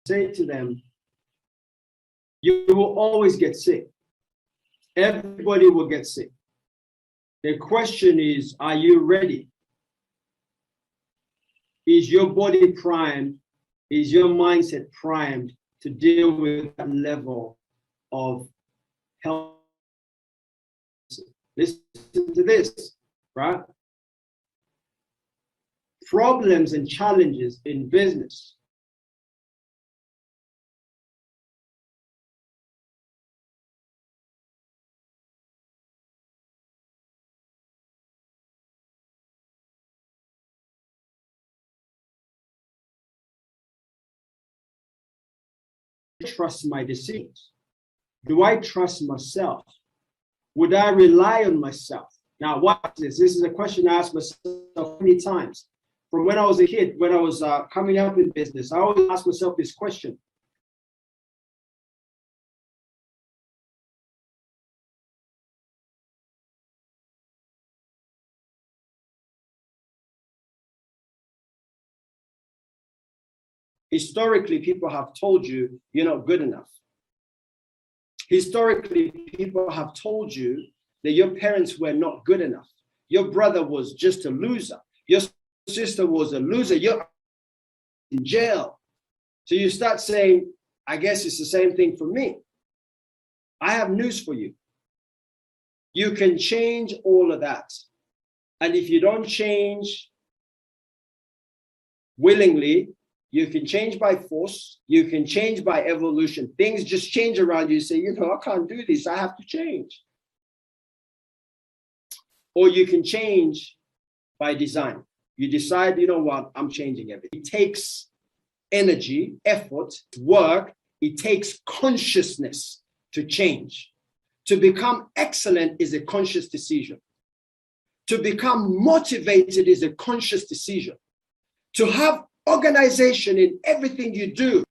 say to them, you will always get sick. Everybody will get sick. The question is, are you ready? Is your body primed? Is your mindset primed to deal with that level of health? Listen to this, right? Problems and challenges in business trust my decisions? Do I trust myself? Would I rely on myself? Now, watch this. This is a question I asked myself many times. From when I was a kid, when I was coming up in business, I always ask myself this question. Historically, people have told you you're not good enough. Historically, people have told you that your parents were not good enough. Your brother was just a loser. Your sister was a loser. You're in jail. So you start saying, I guess it's the same thing for me. I have news for you. You can change all of that. And if you don't change willingly, you can change by force. You can change by evolution. Things just change around you. You say, I can't do this. I have to change. Or you can change by design. You decide, you know what, I'm changing everything. It takes energy, effort, work. It takes consciousness to change. To become excellent is a conscious decision. To become motivated is a conscious decision. To have organization in everything you do.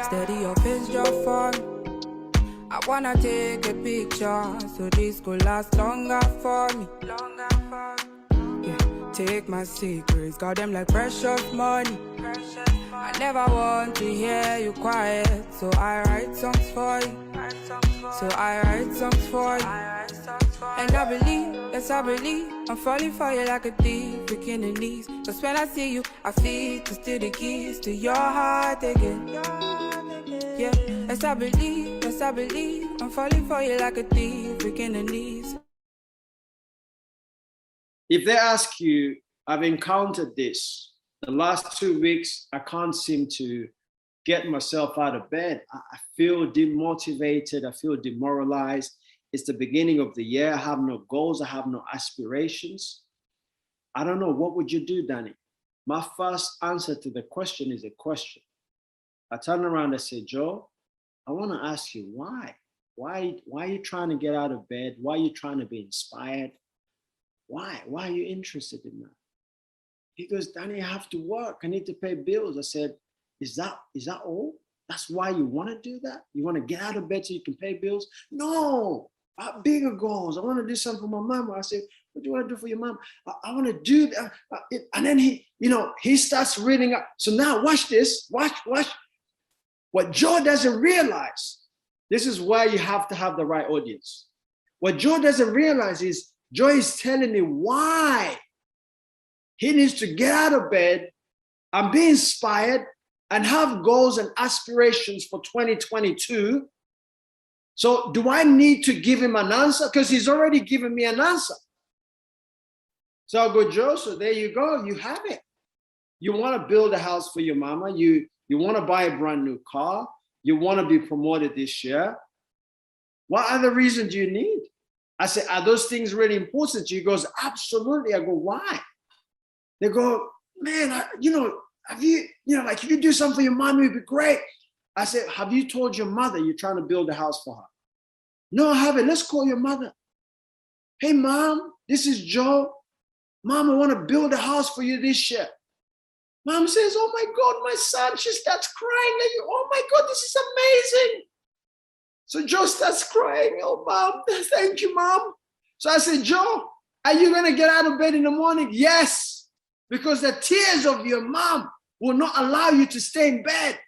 Steady your face, your phone. I wanna take a picture so this could last longer for me. Yeah, take my secrets, got them like precious money. I never want to hear you quiet, so I write songs for you. And I believe, yes I believe, I'm falling for you like a thief, breaking the knees. Cause when I see you, I feel to steal the keys to your heart again. Yeah, yes I believe, I'm falling for you like a thief, breaking the knees. If they ask you, I've encountered this. The last 2 weeks, I can't seem to get myself out of bed. I feel demotivated. I feel demoralized. It's the beginning of the year. I have no goals. I have no aspirations. I don't know. What would you do, Danny? My first answer to the question is a question. I turn around and say, Joe, I want to ask you why? Why are you trying to get out of bed? Why are you trying to be inspired? Why are you interested in that? He goes, Danny, I have to work. I need to pay bills. I said, is that all? That's why you want to do that? You want to get out of bed so you can pay bills? No, I have bigger goals. I want to do something for my mom. I said, what do you want to do for your mom? I want to do that. And then he starts reading up. So now watch this, watch. What Joe doesn't realize, this is why you have to have the right audience. What Joe doesn't realize is Joe is telling me why he needs to get out of bed and be inspired and have goals and aspirations for 2022. So do I need to give him an answer? Because he's already given me an answer. So I'll go, Joe, so there you go. You have it. You want to build a house for your mama. You want to buy a brand new car. You want to be promoted this year. What other reason do you need? I say, are those things really important to you? He goes, absolutely. I go, why? They go, man, have you, like if you do something for your mom, it'd be great. I said, have you told your mother you're trying to build a house for her? No, I haven't. Let's call your mother. Hey, Mom, this is Joe. Mom, I want to build a house for you this year. Mom says, oh my God, my son. She starts crying. Oh my God, this is amazing. So Joe starts crying. Oh, Mom, thank you, Mom. So I said, Joe, are you going to get out of bed in the morning? Yes, because the tears of your mom will not allow you to stay in bed.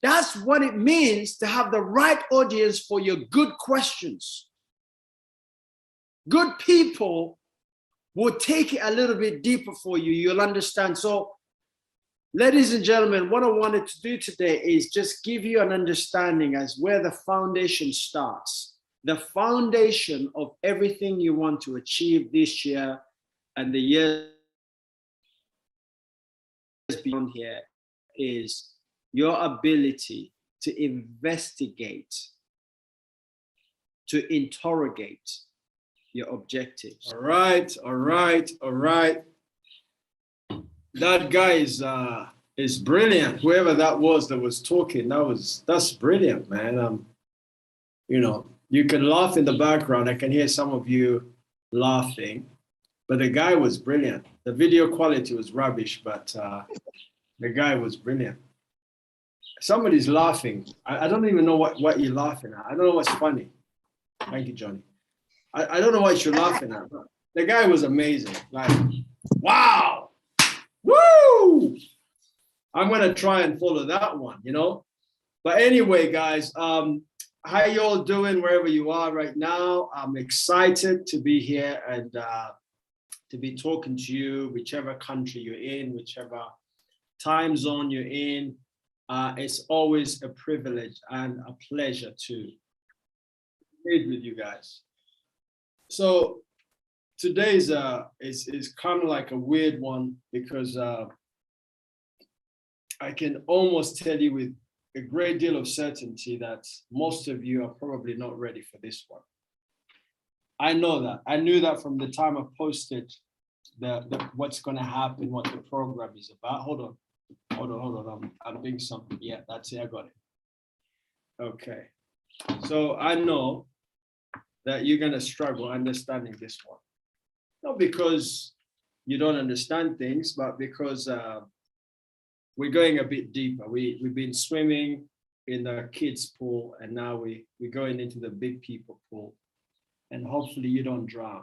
That's what it means to have the right audience for your good questions. Good people will take it a little bit deeper for you. You'll understand. So, ladies and gentlemen, what I wanted to do today is just give you an understanding as where the foundation starts. The foundation of everything you want to achieve this year and the years beyond here is your ability to investigate, to interrogate your objectives. All right. That guy is brilliant. Whoever that was talking, that's brilliant, man. You can laugh in the background. I can hear some of you laughing, but the guy was brilliant. The video quality was rubbish, but the guy was brilliant. Somebody's laughing. I don't even know what you're laughing at. I don't know what's funny. Thank you, Johnny. I don't know what you're laughing at. But the guy was amazing. Like, wow. Woo! I'm going to try and follow that one, But anyway, guys, how you all doing wherever you are right now? I'm excited to be here and to be talking to you, whichever country you're in, whichever time zone you're in. It's always a privilege and a pleasure to meet with you guys. So today is kind of like a weird one because I can almost tell you with a great deal of certainty that most of you are probably not ready for this one. I know that. I knew that from the time I posted what's going to happen, what the program is about. Hold on. I'm doing something. Yeah, that's it. I got it. Okay. So I know that you're going to struggle understanding this one. Not because you don't understand things, but because we're going a bit deeper. We've been swimming in the kids' pool, and now we're going into the big people pool. And hopefully you don't drown.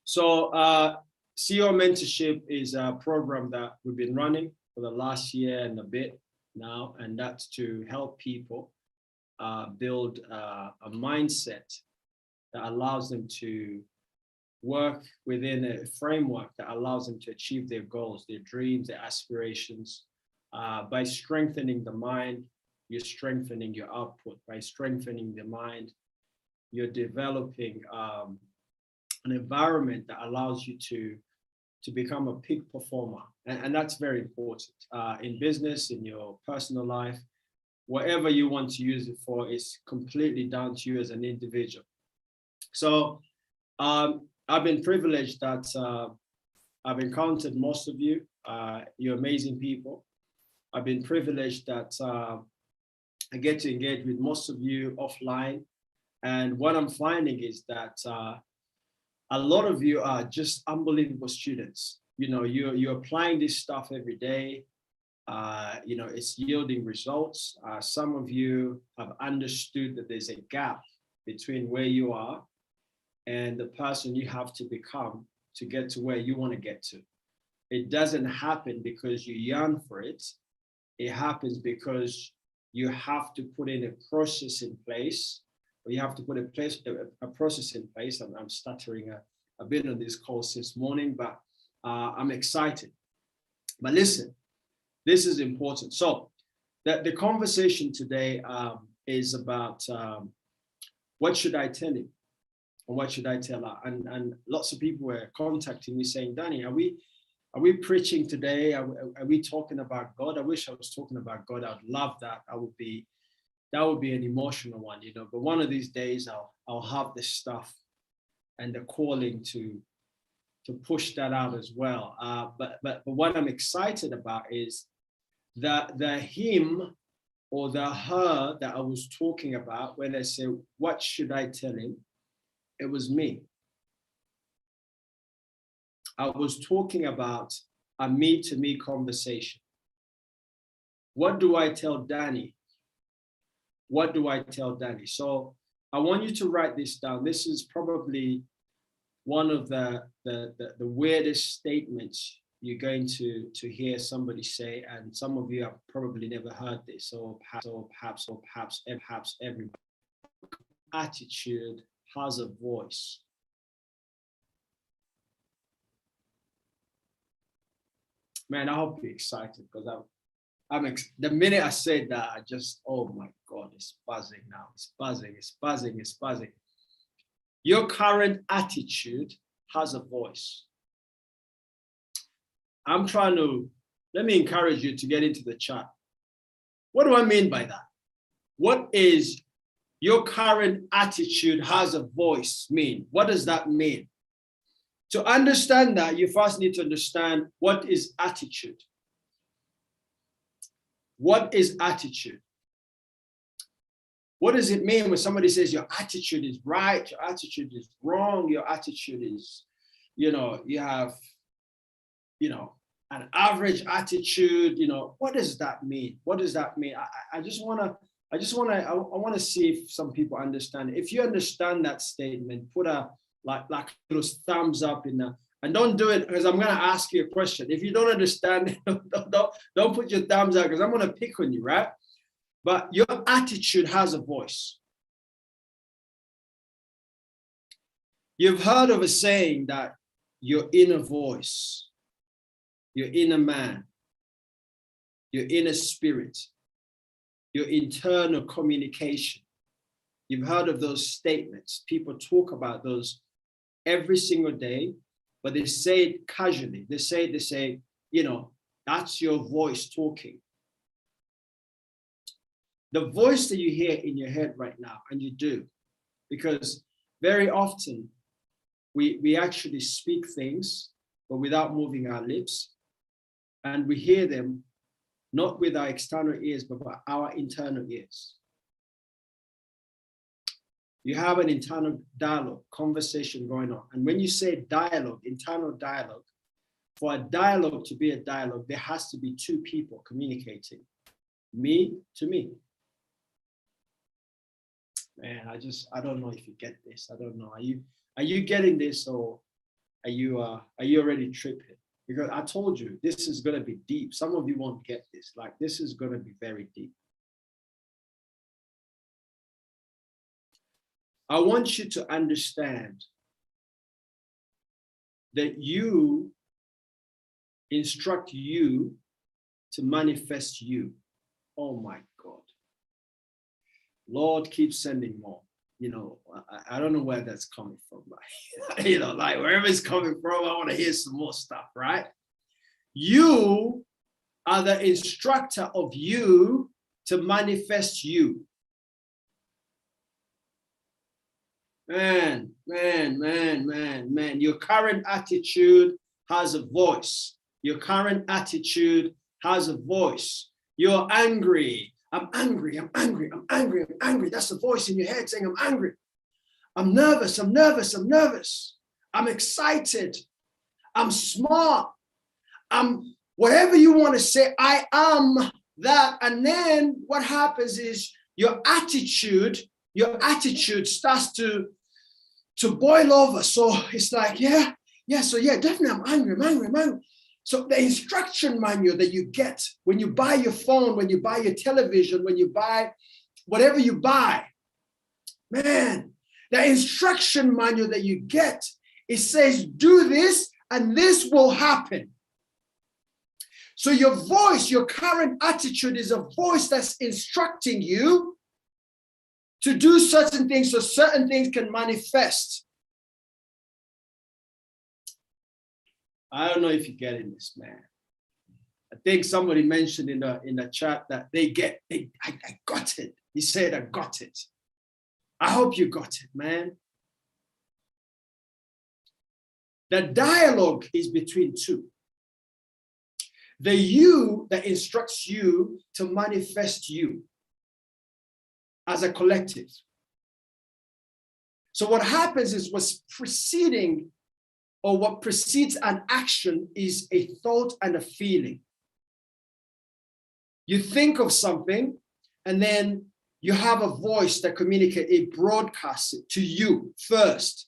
So Ceom Mentorship is a program that we've been running for the last year and a bit now, and that's to help people build a mindset that allows them to work within a framework that allows them to achieve their goals, their dreams, their aspirations. By strengthening the mind, you're strengthening your output. By strengthening the mind, you're developing an environment that allows you to become a peak performer. And that's very important in business, in your personal life, whatever you want to use it for is completely down to you as an individual. So I've been privileged that I've encountered most of you. You're amazing people. I've been privileged that I get to engage with most of you offline. And what I'm finding is that a lot of you are just unbelievable students. You're applying this stuff every day. It's yielding results. Some of you have understood that there's a gap between where you are and the person you have to become to get to where you want to get to. It doesn't happen because you yearn for it. It happens because you have to put in a process in place, or you have to put a process in place. I'm stuttering a bit on this call this morning, but I'm excited. But listen, this is important. So the conversation today is about what should I tell him? Or what should I tell her? And lots of people were contacting me saying, Danny, are we preaching today? Are we talking about God? I wish I was talking about God. I'd love that. That would be an emotional one, you know. But one of these days I'll have the stuff and the calling to push that out as well. But what I'm excited about is that the him or the her that I was talking about when I say, what should I tell him? It was me. I was talking about a me-to-me conversation. What do I tell Danny? What do I tell Danny? So I want you to write this down. This is probably one of the weirdest statements you're going to hear somebody say, and some of you have probably never heard this, or perhaps every attitude has a voice. Man, I hope you're excited, because the minute I said that, I just, oh my God, it's buzzing now. It's buzzing. Your current attitude has a voice. Let me encourage you to get into the chat. What do I mean by that? What is your current attitude has a voice mean? What does that mean? To understand that, you first need to understand what is attitude. What is attitude? What does it mean when somebody says your attitude is right, your attitude is wrong, your attitude is, you have, an average attitude, what does that mean? What does that mean? I want to see if some people understand. If you understand that statement, put a like little thumbs up in there, and don't do it because I'm going to ask you a question. If you don't understand, don't put your thumbs up because I'm going to pick on you, right? But your attitude has a voice. You've heard of a saying that your inner voice, your inner man, your inner spirit, your internal communication. You've heard of those statements. People talk about those every single day, but they say it casually. They say, that's your voice talking. The voice that you hear in your head right now, and you do, because very often we actually speak things, but without moving our lips, and we hear them not with our external ears, but by our internal ears. You have an internal dialogue, conversation going on. And when you say dialogue, internal dialogue, for a dialogue to be a dialogue, there has to be two people communicating, me to me. Man, I don't know if you get this. I don't know. Are you getting this, or are you already tripping? Because I told you, this is going to be deep. Some of you won't get this. Like, this is going to be very deep. I want you to understand that you instruct you to manifest you. Oh my God. Lord, keep sending more. I don't know where that's coming from. Like wherever it's coming from, I want to hear some more stuff, right? You are the instructor of you to manifest you. Man. Your current attitude has a voice. Your current attitude has a voice. You're angry. I'm angry. That's the voice in your head saying, I'm angry. I'm nervous. I'm excited. I'm smart. I'm whatever you want to say. I am that. And then what happens is your attitude starts to boil over. So it's like, definitely I'm angry. So the instruction manual that you get when you buy your phone, when you buy your television, when you buy whatever you buy, man, the instruction manual that you get, it says, do this and this will happen. So your voice, your current attitude is a voice that's instructing you to do certain things so certain things can manifest. I don't know if you're getting this, man. I think somebody mentioned in the chat that I got it. He said, I got it. I hope you got it, man. The dialogue is between two. The you that instructs you to manifest you as a collective. So what happens is what's preceding or what precedes an action is a thought and a feeling. You think of something and then you have a voice that communicates, it broadcasts it to you first.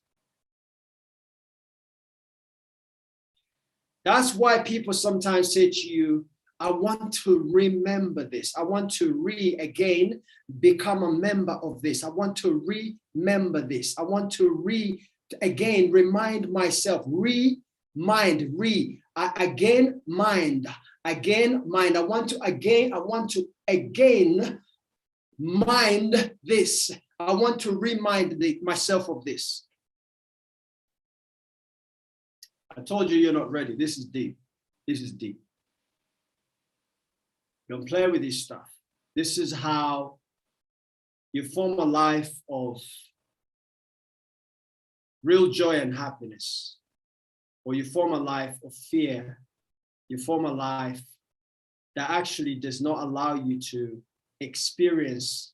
That's why people sometimes say to you, I want to remember this. I want to again become a member of this. I want to remember this. I want to again remind myself, mind. I want to again mind this. I want to remind myself of this. I told you you're not ready. This is deep. This is deep. Don't play with this stuff. This is how you form a life of real joy and happiness, or you form a life of fear. You form a life that actually does not allow you to experience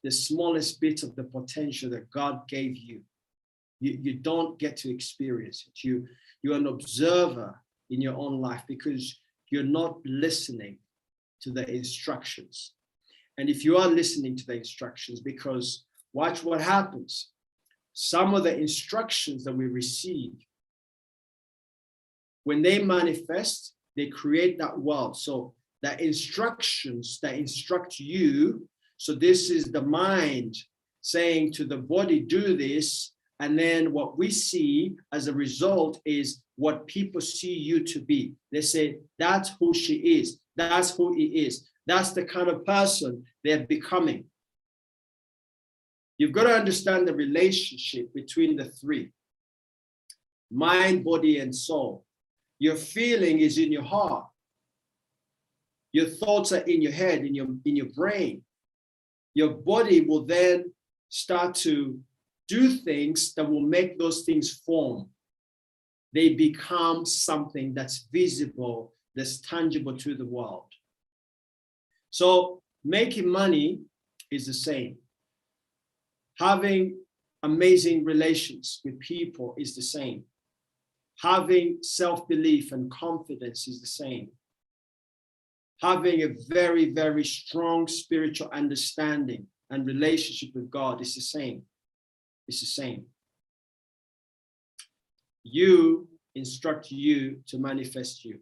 the smallest bit of the potential that God gave you. You don't get to experience it. You're an observer in your own life because you're not listening to the instructions. And if you are listening to the instructions, because watch what happens. Some of the instructions that we receive, when they manifest, they create that world. So the instructions that instruct you, so this is the mind saying to the body, do this. And then what we see as a result is what people see you to be. They say, that's who she is. That's who he is. That's the kind of person they're becoming. You've got to understand the relationship between the three: mind, body, and soul. Your feeling is in your heart. Your thoughts are in your head, in your brain. Your body will then start to do things that will make those things form. They become something that's visible, that's tangible to the world. So making money is the same. Having amazing relations with people is the same. Having self-belief and confidence is the same. Having a very, very strong spiritual understanding and relationship with God is the same. It's the same. You instruct you to manifest you.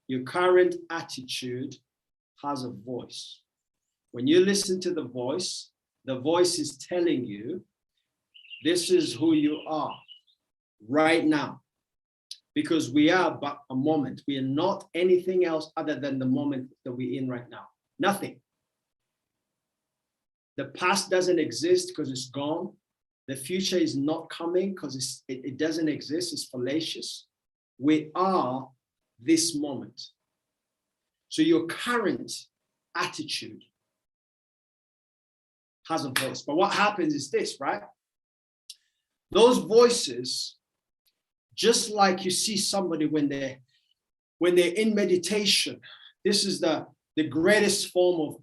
Your current attitude has a voice. When you listen to the voice is telling you, this is who you are right now. Because we are but a moment. We are not anything else other than the moment that we're in right now. Nothing. The past doesn't exist because it's gone. The future is not coming because it doesn't exist. It's fallacious. We are this moment. So your current attitude has a voice. But what happens is this, right? Those voices, just like you see somebody when they're in meditation, this is the greatest form of,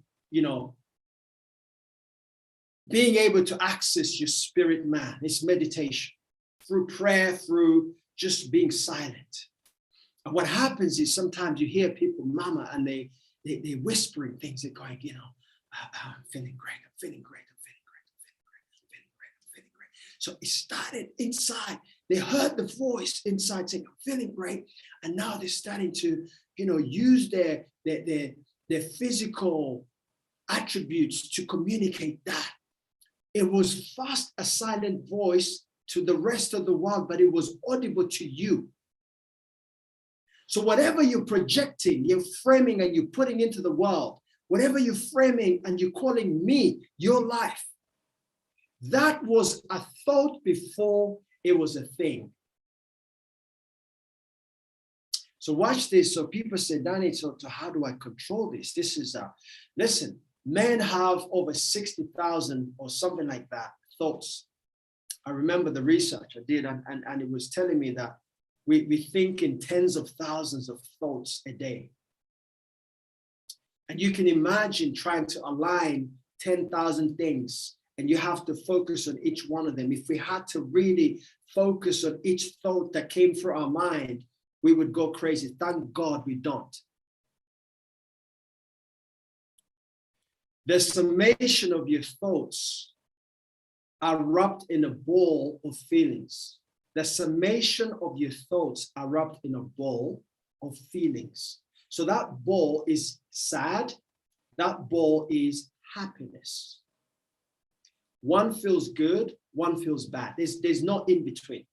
being able to access your spirit man. It's meditation through prayer, through just being silent. And what happens is sometimes you hear people murmur and they're whispering things. They're going, I'm feeling great. I'm feeling great. I'm feeling great. I'm feeling great. I'm feeling great. I'm feeling great. So it started inside. They heard the voice inside saying, I'm feeling great. And now they're starting to, use their physical attributes to communicate that. It was fast a silent voice to the rest of the world, but it was audible to you. So whatever you're projecting, you're framing and you're putting into the world, whatever you're framing and you're calling me, your life, that was a thought before it was a thing. So watch this. So people say, Danny, so how do I control this? This is, listen, men have over 60,000 or something like that thoughts. I remember the research I did, and it was telling me that we think in tens of thousands of thoughts a day. And you can imagine trying to align 10,000 things, and you have to focus on each one of them. If we had to really focus on each thought that came through our mind, we would go crazy. Thank God we don't. The summation of your thoughts are wrapped in a ball of feelings. The summation of your thoughts are wrapped in a ball of feelings. So that ball is sad. That ball is happiness. One feels good, one feels bad. There's no in between.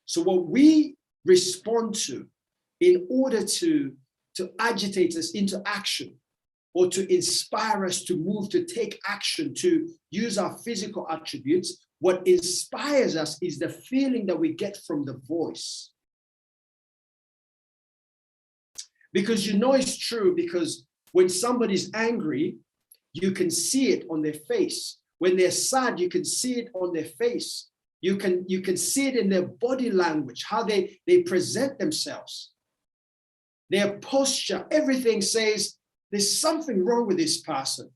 So what we respond to in order to agitate us into action, or to inspire us to move, to take action, to use our physical attributes, what inspires us is the feeling that we get from the voice. Because it's true, because when somebody's angry, you can see it on their face. When they're sad, you can see it on their face. You can see it in their body language, how they present themselves. Their posture, everything says, there's something wrong with this person.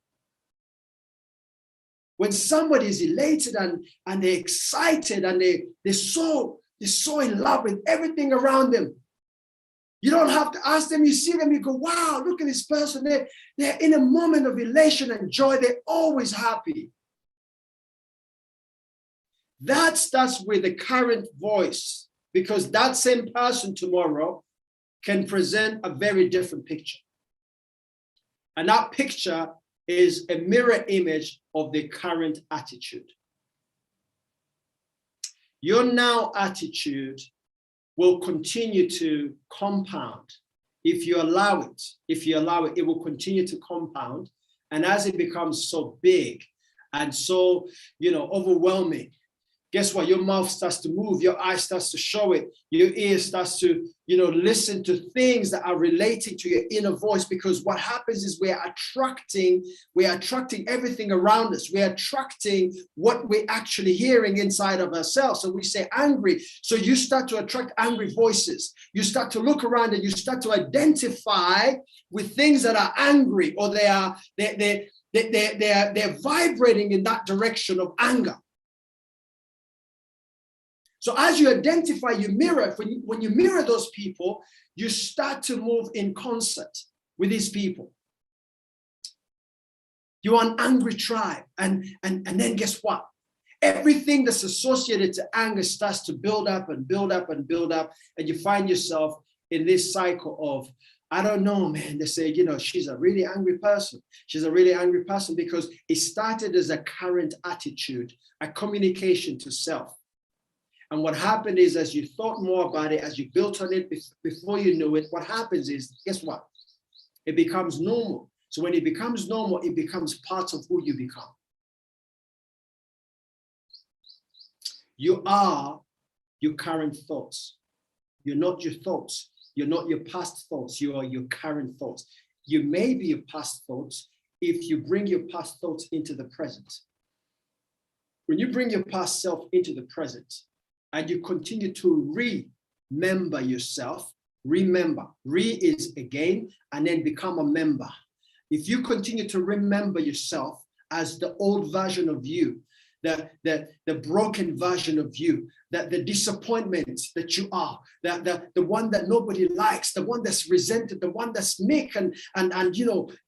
When somebody is elated and they're excited and they're so in love with everything around them, you don't have to ask them. You see them, you go, wow, look at this person. They're in a moment of elation and joy. They're always happy. That starts with the current voice, because that same person tomorrow can present a very different picture. And that picture is a mirror image of the current attitude. Your now attitude will continue to compound. If you allow it, it will continue to compound. And as it becomes so big and so, overwhelming, guess what? Your mouth starts to move, your eye starts to show it, your ear starts to, listen to things that are relating to your inner voice, because what happens is we're attracting everything around us. We're attracting what we're actually hearing inside of ourselves. So we say angry. So you start to attract angry voices. You start to look around and you start to identify with things that are angry, or they're vibrating in that direction of anger. So as you identify, you mirror, when you mirror those people, you start to move in concert with these people. You're an angry tribe. And then guess what? Everything that's associated to anger starts to build up and build up and build up. And you find yourself in this cycle of, I don't know, man. They say, she's a really angry person. She's a really angry person because it started as a current attitude, a communication to self. And what happened is, as you thought more about it, as you built on it before you knew it, what happens is, guess what? It becomes normal. So when it becomes normal, it becomes part of who you become. You are your current thoughts. You're not your thoughts. You're not your past thoughts. You are your current thoughts. You may be your past thoughts if you bring your past thoughts into the present. When you bring your past self into the present, and you continue to remember yourself, remember, is again, and then become a member. If you continue to remember yourself as the old version of you, the broken version of you, the disappointment that you are, the one that nobody likes, the one that's resented, the one that's meek and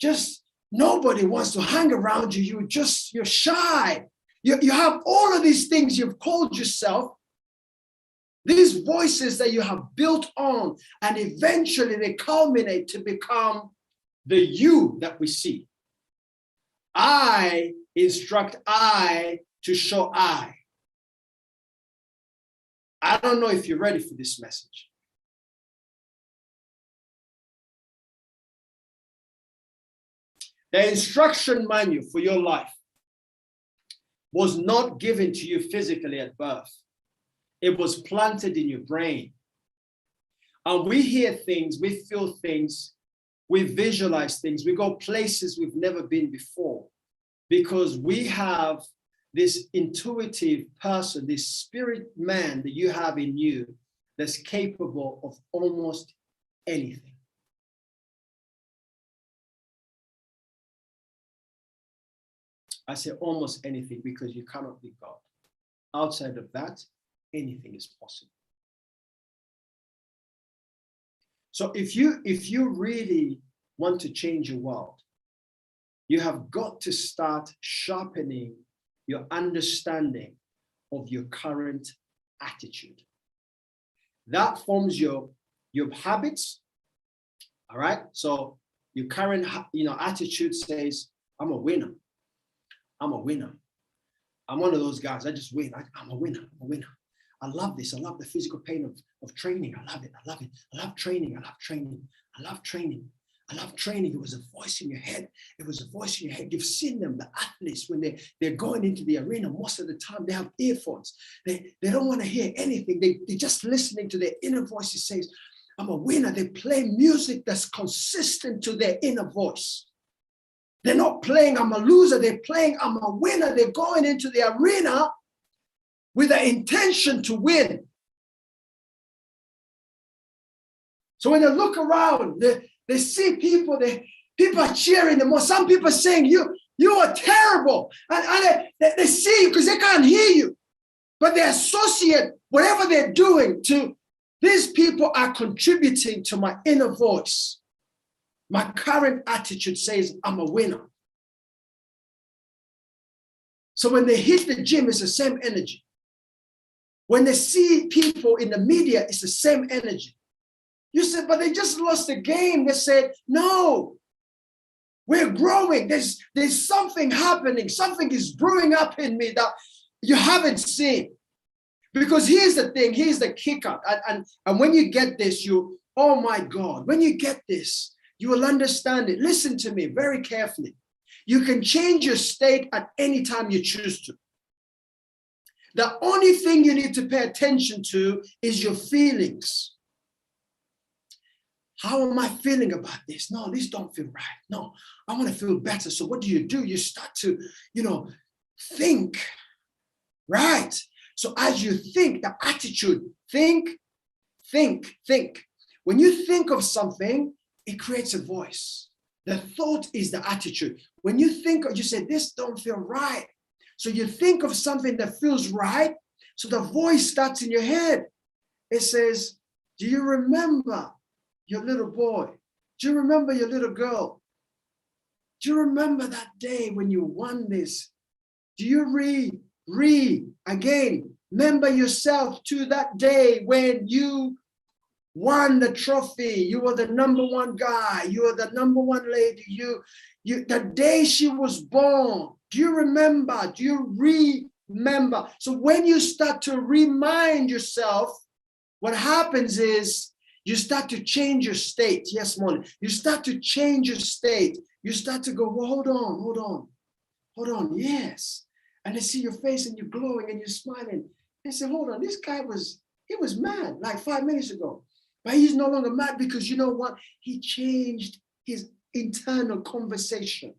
just nobody wants to hang around you. You're shy. You have all of these things you've called yourself, these voices that you have built on, and eventually they culminate to become the you that we see. I instruct I to show I. I don't know if you're ready for this message. The instruction manual for your life was not given to you physically at birth. It was planted in your brain. And we hear things, we feel things, we visualize things, we go places we've never been before, because we have this intuitive person, this spirit man that you have in you that's capable of almost anything. I say almost anything because you cannot be God. Outside of that, anything is possible. So if you really want to change your world, you have got to start sharpening your understanding of your current attitude. That forms your habits. All right. So your current attitude says, I'm a winner. I'm a winner. I'm one of those guys. I just win. I'm a winner. I'm a winner. I love this. I love the physical pain of training. I love it. I love it. I love training. I love training. I love training. I love training. It was a voice in your head. It was a voice in your head. You've seen them, the athletes, when they're going into the arena, most of the time they have earphones. They don't want to hear anything. They're just listening to their inner voice. It says, I'm a winner. They play music that's consistent to their inner voice. They're not playing, I'm a loser. They're playing, I'm a winner. They're going into the arena with the intention to win. So when they look around, they see people, people are cheering them. Or some people are saying, you are terrible. And they see you because they can't hear you. But they associate whatever they're doing to, these people are contributing to my inner voice. My current attitude says I'm a winner. So when they hit the gym, it's the same energy. When they see people in the media, it's the same energy. You said, but they just lost the game. They said, no, we're growing. There's something happening. Something is brewing up in me that you haven't seen. Because here's the thing, here's the kicker. And when you get this, oh my God, when you get this, you will understand it. Listen to me very carefully. You can change your state at any time you choose to. The only thing you need to pay attention to is your feelings. How am I feeling about this? No, this don't feel right. No, I want to feel better. So what do? You start to, think, right? So as you think, the attitude, think. When you think of something, it creates a voice. The thought is the attitude. When you think, you say, this don't feel right. So you think of something that feels right. So the voice starts in your head. It says, do you remember your little boy? Do you remember your little girl? Do you remember that day when you won this? Do you remember yourself to that day when you won the trophy? You were the number one guy. You were the number one lady. The day she was born. Do you remember? Do you remember? So when you start to remind yourself, what happens is you start to change your state. Yes, Molly. You start to change your state. You start to go, well, hold on. Yes. And they see your face and you're glowing and you're smiling. They say, hold on, this guy was mad like 5 minutes ago. But he's no longer mad because you know what? He changed his internal conversation,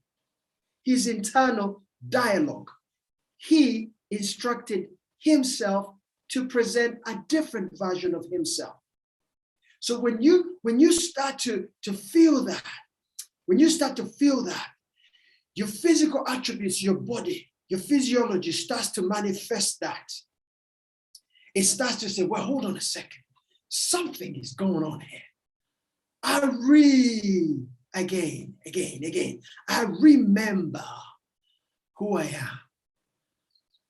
his internal dialogue. He instructed himself to present a different version of himself. So when you start to feel that, your physical attributes, your body, your physiology starts to manifest that. It starts to say, well, hold on a second. Something is going on here. I remember who I am.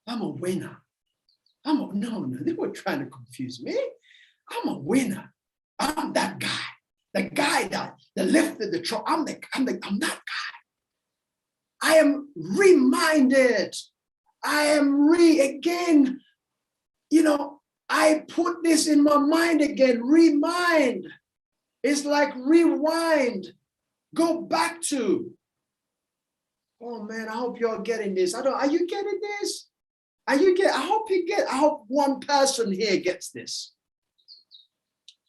I'm a winner. No, they were trying to confuse me. I'm a winner. I'm that guy. The guy that lifted the truck. I'm that guy. I am reminded. I am again, I put this in my mind again. Remind. It's like rewind. Go back to. Oh man, I hope you're getting this. Are you getting this? I hope one person here gets this.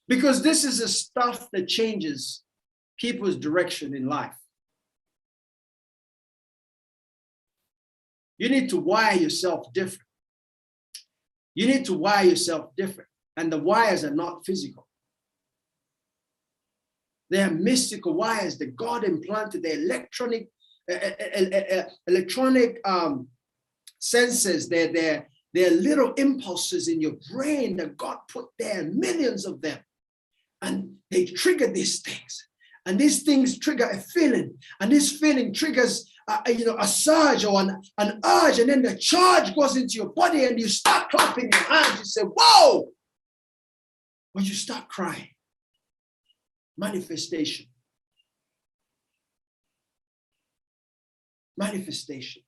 Because this is the stuff that changes people's direction in life. You need to wire yourself different. You need to wire yourself different. And the wires are not physical. They are mystical wires that God implanted, the electronic senses. They're little impulses in your brain that God put there, millions of them. And they trigger these things. And these things trigger a feeling. And this feeling triggers a surge or an urge. And then the charge goes into your body and you start clapping your hands. You say, whoa! Or you start crying. Manifestation. Manifestation.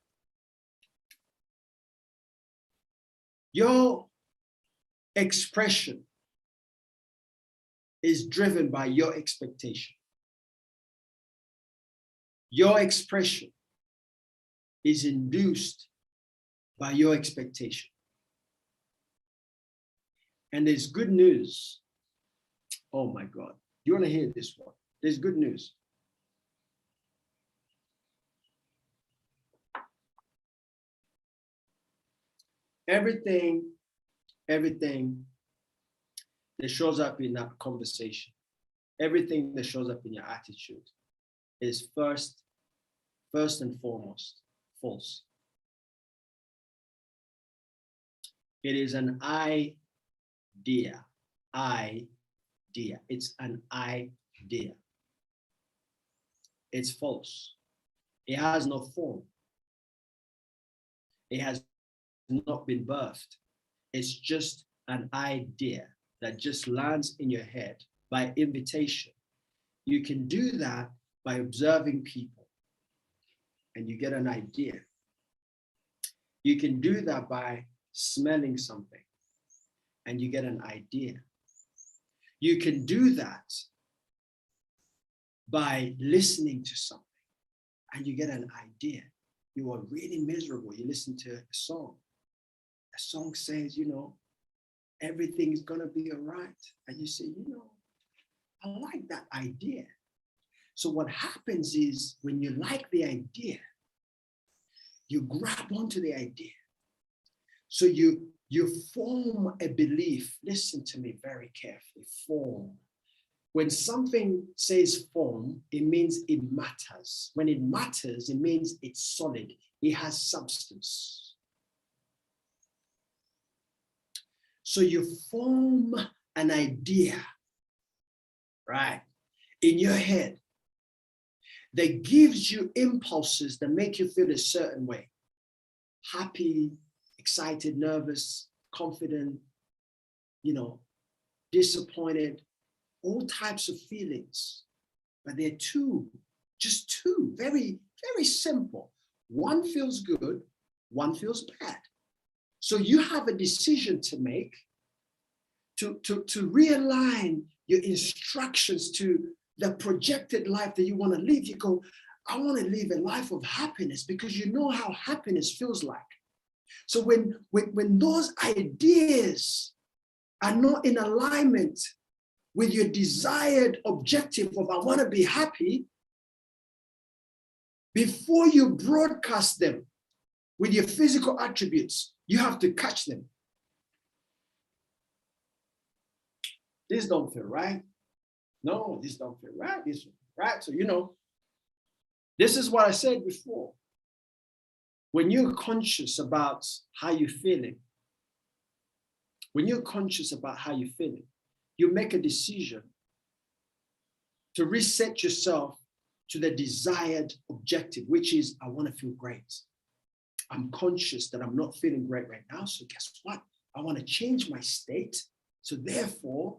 Your expression is driven by your expectation. Your expression is induced by your expectation. And there's good news. Oh my God. You want to hear this one? There's good news. Everything that shows up in that conversation, everything that shows up in your attitude is first and foremost false. It is an idea. It's an idea. It's false. It has no form. It has not been birthed. It's just an idea that just lands in your head by invitation. You can do that by observing people and you get an idea. You can do that by smelling something and you get an idea. You can do that by listening to something and you get an idea. You are really miserable. You listen to a song. A song says, everything is going to be all right. And you say, I like that idea. So what happens is when you like the idea, you grab onto the idea. So you form a belief. Listen to me very carefully. Form. When something says form, it means it matters. When it matters, it means it's solid. It has substance. So you form an idea, right, in your head that gives you impulses that make you feel a certain way. Happy, excited, nervous, confident, disappointed, all types of feelings. But they're just two, very, very simple. One feels good, one feels bad. So you have a decision to make to realign your instructions to the projected life that you want to live. You go, I want to live a life of happiness because you know how happiness feels like. So when those ideas are not in alignment with your desired objective of I want to be happy, before you broadcast them with your physical attributes, you have to catch them. This don't feel right. No, this don't feel right. This right. So, this is what I said before. When you're conscious about how you're feeling, you make a decision to reset yourself to the desired objective, which is, I want to feel great. I'm conscious that I'm not feeling great right now. So guess what? I want to change my state. So therefore,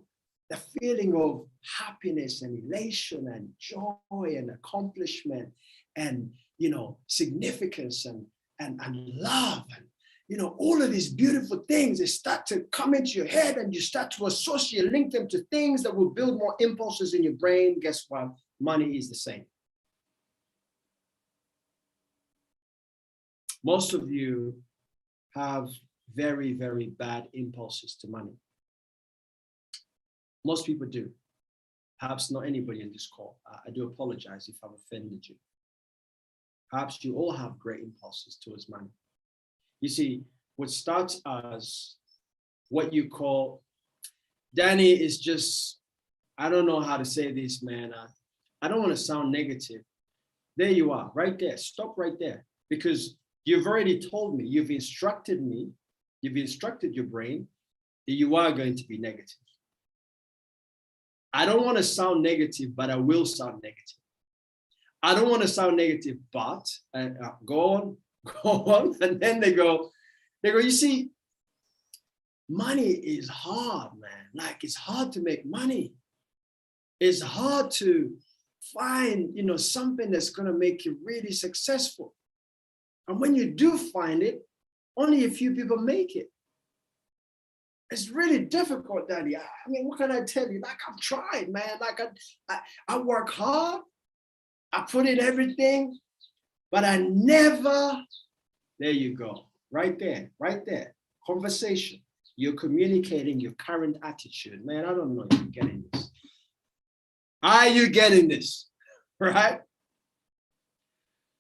the feeling of happiness and elation and joy and accomplishment and, significance and love and, all of these beautiful things, they start to come into your head and you start to associate, link them to things that will build more impulses in your brain. Guess what? Money is the same. Most of you have very, very bad impulses to money. Most people do. Perhaps not anybody in this call. I do apologize if I've offended you. Perhaps you all have great impulses towards money. You see, what starts as what you call, Danny is just, I don't know how to say this, man. I don't want to sound negative. There you are, right there. Stop right there. Because you've already told me, you've instructed me, you've instructed your brain that you are going to be negative. I don't want to sound negative, but I will sound negative. I don't want to sound negative, but go on. And then they go, you see, money is hard, man. Like, it's hard to make money. It's hard to find, something that's going to make you really successful. And when you do find it, only a few people make it. It's really difficult, Daddy. I mean, what can I tell you? Like, I've tried, man. Like, I work hard. I put in everything, but I never, there you go. Right there. Conversation. You're communicating your current attitude. Man, I don't know if you're getting this. Are you getting this? Right?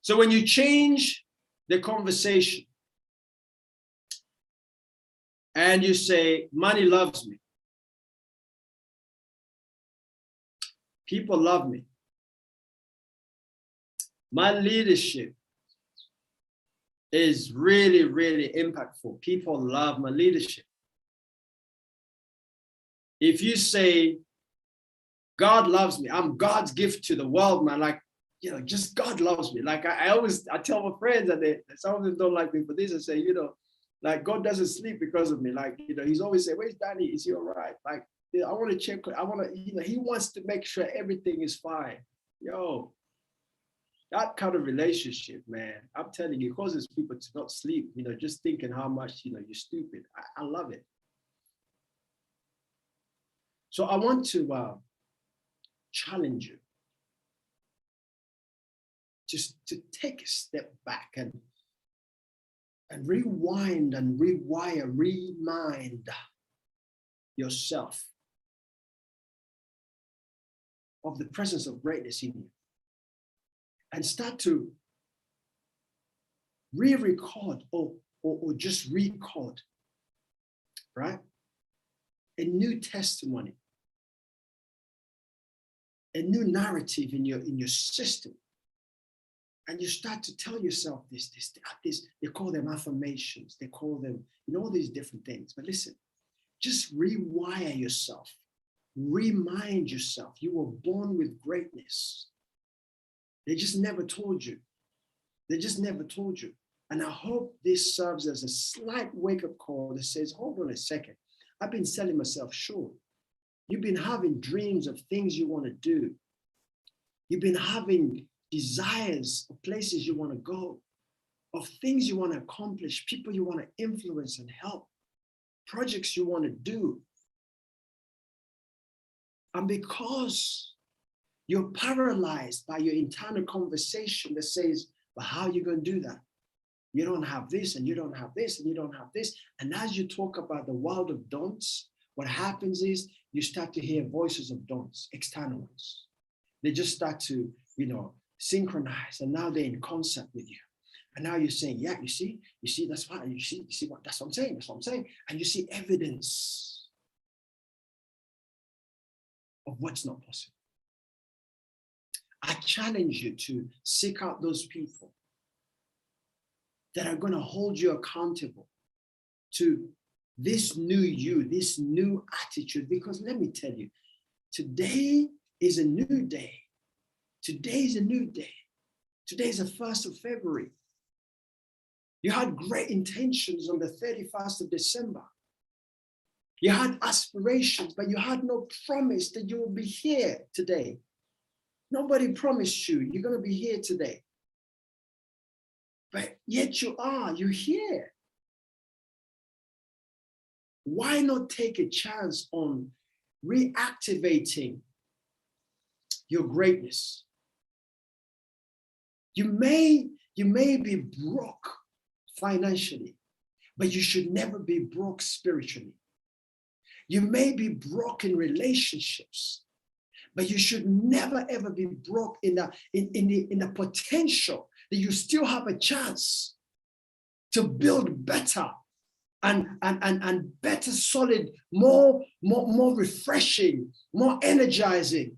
So when you change the conversation and you say, money loves me. People love me. My leadership is really, really impactful. People love my leadership. If you say, God loves me, I'm God's gift to the world, man. Like, just God loves me. Like I tell my friends that some of them don't like me for this and say, like God doesn't sleep because of me. Like, he's always saying, where's Danny? Is he all right? Like, I want to check. I want to, he wants to make sure everything is fine. Yo, that kind of relationship, man, I'm telling you, it causes people to not sleep, just thinking how much, you're stupid. I love it. So I want to challenge you just to take a step back and rewind and remind yourself of the presence of greatness in you. And start to re-record or just record, right? A new testimony, a new narrative in your system. And you start to tell yourself this. They call them affirmations. They call them, all these different things. But listen, just rewire yourself. Remind yourself you were born with greatness. They just never told you. And I hope this serves as a slight wake-up call that says, hold on a second. I've been selling myself short. You've been having dreams of things you want to do. You've been having desires of places you want to go, of things you want to accomplish, people you want to influence and help, projects you want to do. And because you're paralyzed by your internal conversation that says, well, how are you going to do that? You don't have this, and you don't have this, and you don't have this. And as you talk about the world of don'ts, what happens is you start to hear voices of don'ts, external ones. They just start to, synchronize, and now they're in concert with you. And now you're saying, yeah, you see, that's why, you see what, that's what I'm saying. And you see evidence of what's not possible. I challenge you to seek out those people that are going to hold you accountable to this new you, this new attitude. Because let me tell you, today is a new day. Today is a new day. Today is the 1st of February. You had great intentions on the 31st of December. You had aspirations, but you had no promise that you will be here today. Nobody promised you you're going to be here today. But yet you are, you're here. Why not take a chance on reactivating your greatness? You may be broke financially, but you should never be broke spiritually. You may be broke in relationships, but you should never ever be broke in the potential that you still have a chance to build better and better, solid, more refreshing, more energizing,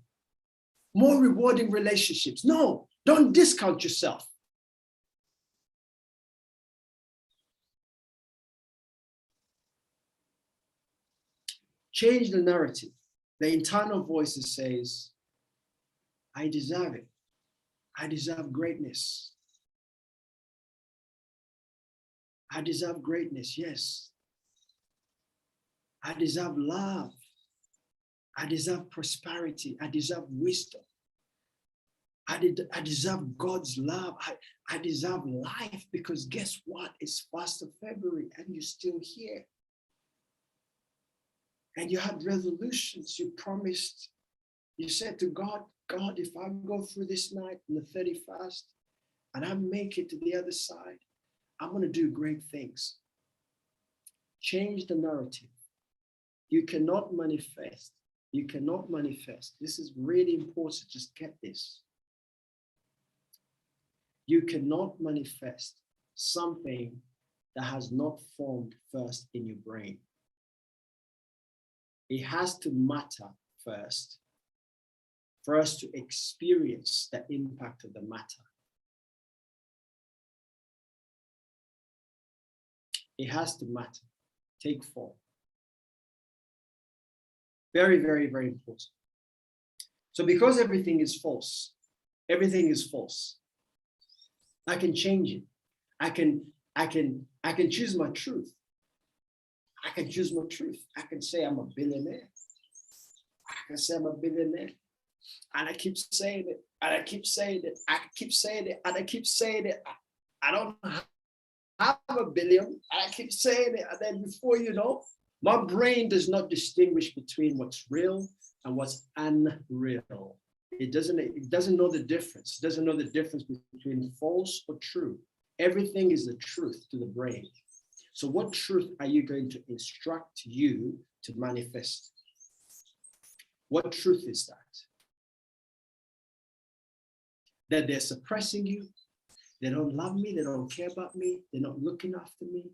more rewarding relationships. No, don't discount yourself. Change the narrative. The internal voice that says, I deserve it. I deserve greatness. I deserve greatness, yes. I deserve love. I deserve prosperity. I deserve wisdom. I deserve God's love. I deserve life, because guess what? It's 1st of February and you're still here. And you had resolutions. You promised. You said to God, God, if I go through this night on the 31st and I make it to the other side, I'm going to do great things. Change the narrative. You cannot manifest. You cannot manifest. This is really important. Just get this. You cannot manifest something that has not formed first in your brain. It has to matter first for us to experience the impact of the matter. It has to matter, take form. Very, very, very important. So because everything is false, I can change it. I can choose my truth. I can choose my truth. I can say I'm a billionaire. I can say I'm a billionaire. And I keep saying it, and I keep saying it, I keep saying it, and I keep saying it. I don't have a billion, and I keep saying it, and then before you know, my brain does not distinguish between what's real and what's unreal. It doesn't know the difference. It doesn't know the difference between false or true. Everything is the truth to the brain. So what truth are you going to instruct you to manifest? What truth is that? That they're suppressing you, they don't love me, they don't care about me, they're not looking after me,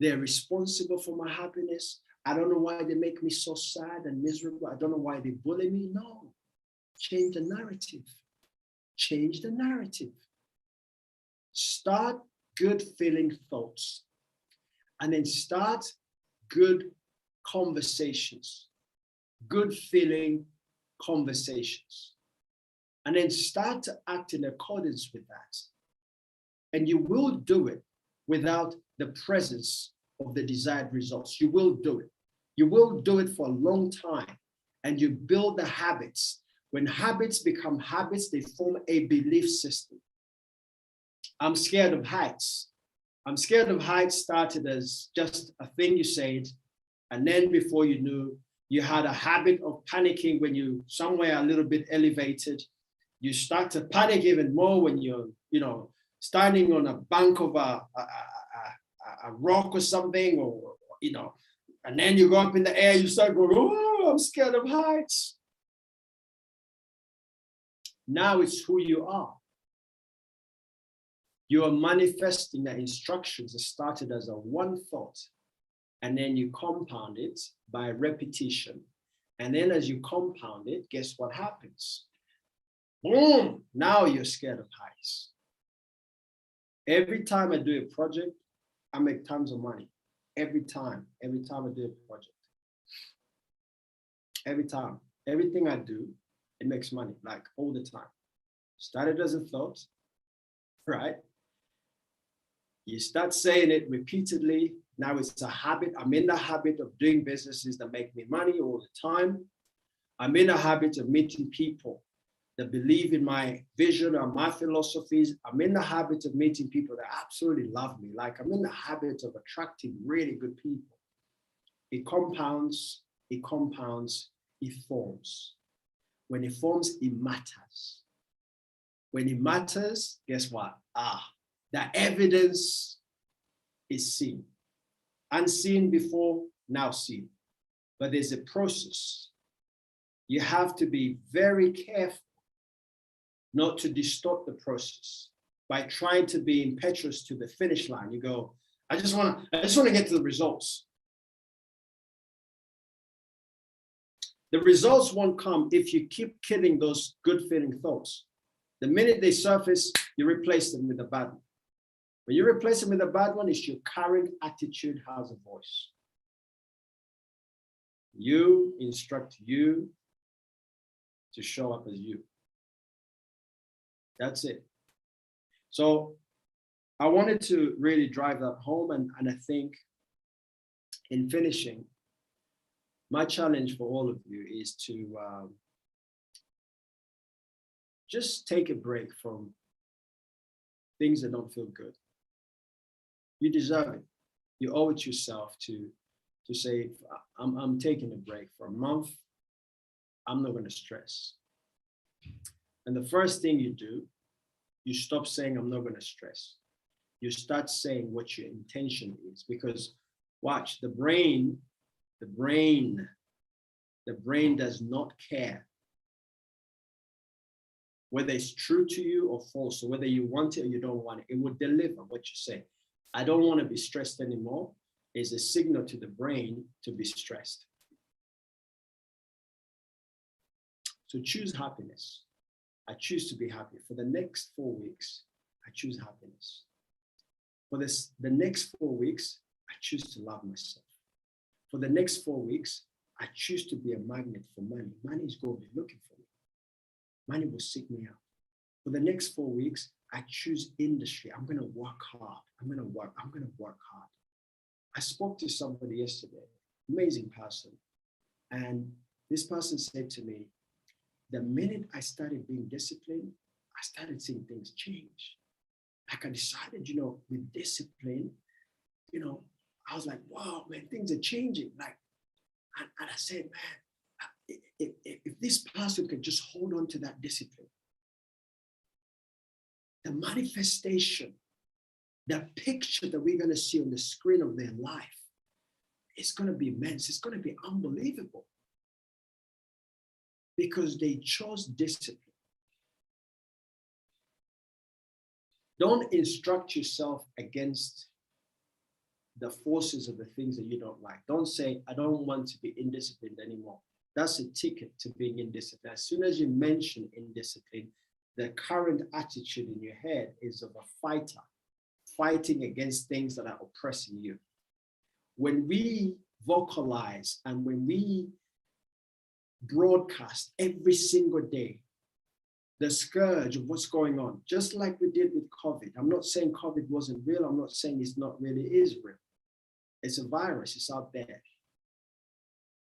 they're responsible for my happiness. I don't know why they make me so sad and miserable. I don't know why they bully me. No, change the narrative. Change the narrative. Start good feeling thoughts, and then start good conversations, good feeling conversations, and then start to act in accordance with that. And you will do it without the presence of the desired results. You will do it. You will do it for a long time, and you build the habits. When habits become habits, they form a belief system. I'm scared of heights. I'm scared of heights started as just a thing you said, and then before you knew, you had a habit of panicking when you somewhere a little bit elevated. You start to panic even more when you're, standing on a bank of a rock or something, or and then you go up in the air, you start going, oh, I'm scared of heights. Now it's who you are. You are manifesting the instructions that started as a one thought, and then you compound it by repetition. And then as you compound it, guess what happens? Boom, now you're scared of heights. Every time I do a project, I make tons of money. Every time I do a project. Every time, everything I do, it makes money, like all the time. Started as a thought, right? You start saying it repeatedly. Now it's a habit. I'm in the habit of doing businesses that make me money all the time. I'm in a habit of meeting people that believe in my vision or my philosophies. I'm in the habit of meeting people that absolutely love me. Like I'm in the habit of attracting really good people. It compounds, it compounds, it forms. When it forms, it matters. When it matters, guess what? The evidence is seen. Unseen before, now seen. But there's a process. You have to be very careful not to distort the process by trying to be impetuous to the finish line. You go, I just want to get to the results. The results won't come if you keep killing those good feeling thoughts. The minute they surface, you replace them with a bad one. When you replace them with a bad one, it's your current attitude has a voice. You instruct you to show up as you. That's it. So I wanted to really drive that home, and I think in finishing, my challenge for all of you is to just take a break from things that don't feel good. You deserve it. You owe it yourself to say, I'm taking a break for a month. I'm not going to stress. And the first thing you do, you stop saying, I'm not going to stress. You start saying what your intention is, because watch, the brain does not care whether it's true to you or false, or whether you want it or you don't want it. It will deliver what you say. I don't want to be stressed anymore is a signal to the brain to be stressed. So choose happiness. I choose to be happy. For the next 4 weeks, I choose happiness. For the next 4 weeks, I choose to love myself. For the next 4 weeks, I choose to be a magnet for money. Money is going to be looking for me. Money will seek me out. For the next 4 weeks, I choose industry. I'm going to work hard. I'm going to work hard. I spoke to somebody yesterday, amazing person. And this person said to me, the minute I started being disciplined, I started seeing things change. Like I decided, with discipline, I was like, wow, man, things are changing. Like, and I said, man, if this person could just hold on to that discipline, the manifestation, the picture that we're going to see on the screen of their life, it's going to be immense. It's going to be unbelievable. Because they chose discipline. Don't instruct yourself against the forces of the things that you don't like. Don't say, I don't want to be indisciplined anymore. That's a ticket to being indisciplined. As soon as you mention indiscipline, the current attitude in your head is of a fighter, fighting against things that are oppressing you. When we vocalize and when we broadcast every single day the scourge of what's going on, just like we did with COVID. I'm not saying COVID wasn't real. I'm not saying it's not really is real. It's a virus. It's out there.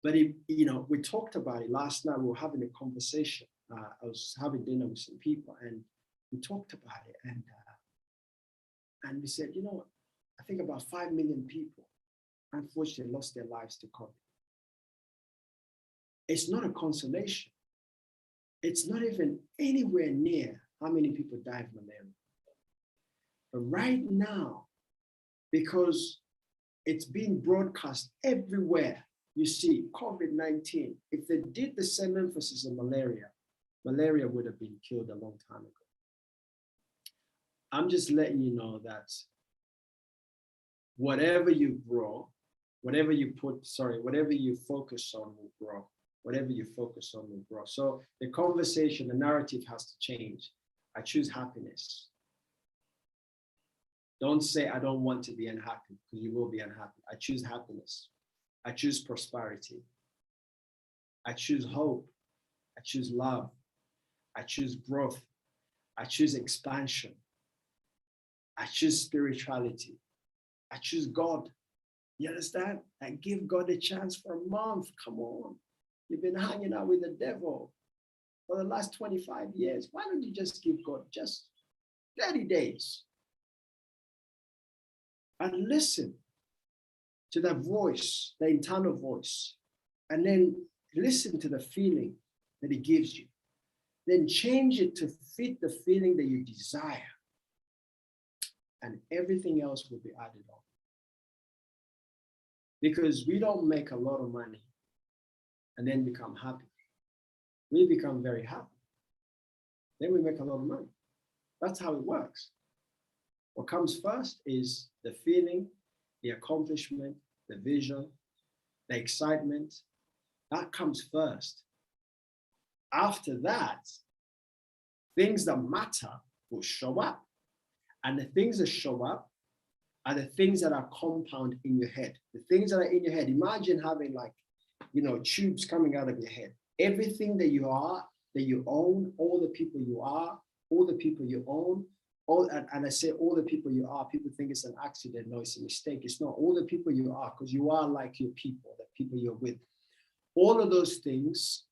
But we talked about it last night. We were having a conversation. I was having dinner with some people, and we talked about it. And we said, I think about 5 million people, unfortunately, lost their lives to COVID. It's not a consolation. It's not even anywhere near how many people die of malaria. But right now, because it's being broadcast everywhere, you see COVID-19, if they did the same emphasis on malaria, malaria would have been killed a long time ago. I'm just letting you know that whatever you grow, whatever you focus on will grow. Whatever you focus on will grow. So the conversation, the narrative has to change. I choose happiness. Don't say, I don't want to be unhappy, because you will be unhappy. I choose happiness. I choose prosperity. I choose hope. I choose love. I choose growth. I choose expansion. I choose spirituality. I choose God. You understand? I give God a chance for a month. Come on. You've been hanging out with the devil for the last 25 years. Why don't you just give God just 30 days? And listen to that voice, the internal voice. And then listen to the feeling that it gives you. Then change it to fit the feeling that you desire. And everything else will be added on. Because we don't make a lot of money and then become happy. We become very happy. Then we make a lot of money. That's how it works. What comes first is the feeling, the accomplishment, the vision, the excitement. That comes first. After that, things that matter will show up. And the things that show up are the things that are compound in your head. The things that are in your head. Imagine having tubes coming out of your head. Everything that you are, that you own, all the people you are, all the people you own, and I say all the people you are, people think it's an accident. No, it's a mistake. It's not all the people you are, because you are like your people, the people you're with. All of those things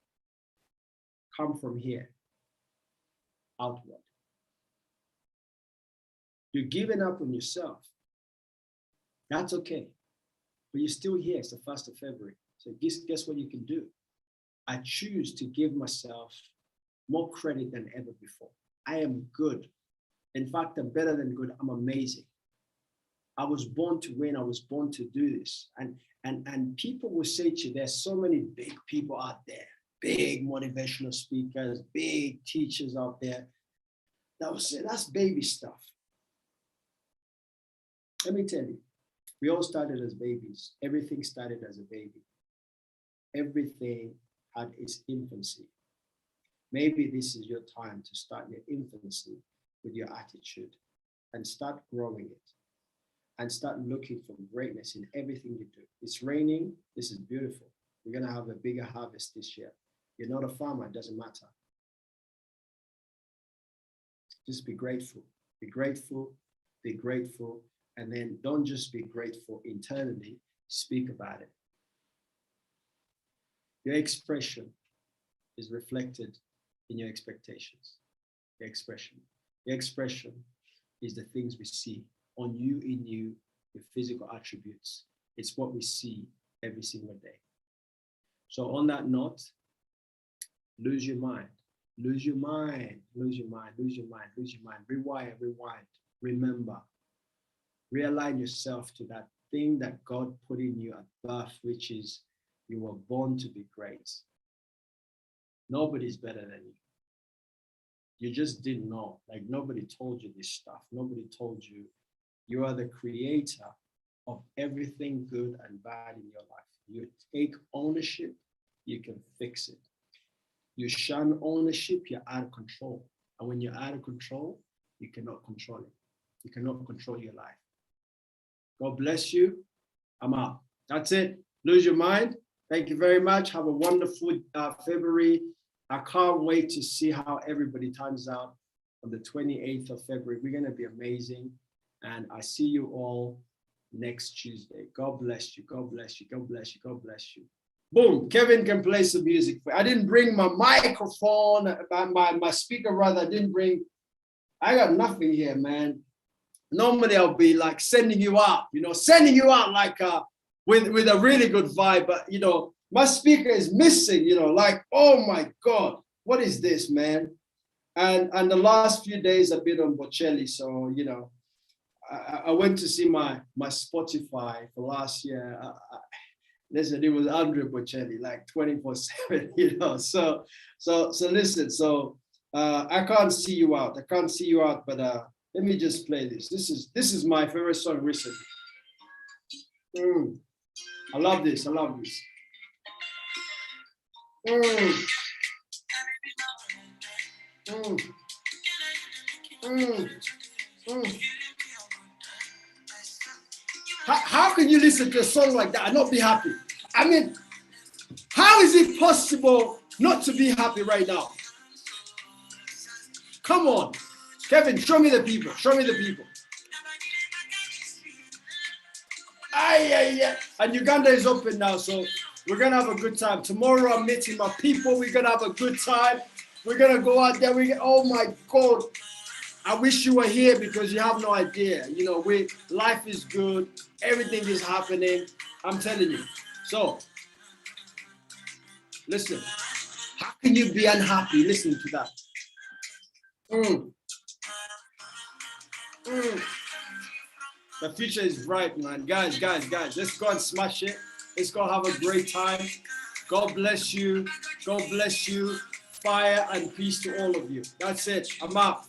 come from here, outward. You're giving up on yourself. That's okay. But you're still here. It's the 1st of February. So guess what you can do? I choose to give myself more credit than ever before. I am good. In fact, I'm better than good. I'm amazing. I was born to win. I was born to do this. And people will say to you, there's so many big people out there, big motivational speakers, big teachers out there. That will say, that's baby stuff. Let me tell you, we all started as babies. Everything started as a baby. Everything had its infancy. Maybe this is your time to start your infancy with your attitude and start growing it and start looking for greatness in everything you do. It's raining. This is beautiful. We're going to have a bigger harvest this year. You're not a farmer. It doesn't matter. Just be grateful. Be grateful. Be grateful. And then don't just be grateful internally, speak about it. Your expression is reflected in your expectations. Your expression. Your expression is the things we see on you, in you, your physical attributes. It's what we see every single day. So on that note, lose your mind. Lose your mind. Lose your mind. Lose your mind. Lose your mind. Rewire. Rewind. Remember. Realign yourself to that thing that God put in you at birth, which is you were born to be great. Nobody's better than you. You just didn't know. Like nobody told you this stuff. Nobody told you you are the creator of everything good and bad in your life. You take ownership, you can fix it. You shun ownership, you're out of control. And when you're out of control, you cannot control it. You cannot control your life. God bless you. I'm out. That's it. Lose your mind. Thank you very much. Have a wonderful February. I can't wait to see how everybody turns out on the 28th of February. We're going to be amazing. And I see you all next Tuesday. God bless you. God bless you. God bless you. God bless you. Boom. Kevin can play some music. I didn't bring my microphone, my speaker rather. I got nothing here, man. Normally I'll be like sending you out like with a really good vibe. But, my speaker is missing, like, oh my God, what is this, man? And the last few days I've been on Bocelli. So, I went to see my Spotify for last year. Listen, it was Andre Bocelli, like 24/7, So listen, I can't see you out. But let me just play this. This is my favorite song recently. I love this. How can you listen to a song like that and not be happy? I mean, how is it possible not to be happy right now? Come on. Kevin, show me the people. Yeah. And Uganda is open now, so we're gonna have a good time. Tomorrow I'm meeting my people. We're gonna have a good time. We're gonna go out there. Oh my God. I wish you were here because you have no idea. You know, life is good. Everything is happening. I'm telling you. So, listen. How can you be unhappy listening to that? The future is bright, man. Guys. Let's go and smash it. Let's go have a great time. God bless you. God bless you. Fire and peace to all of you. That's it. I'm out.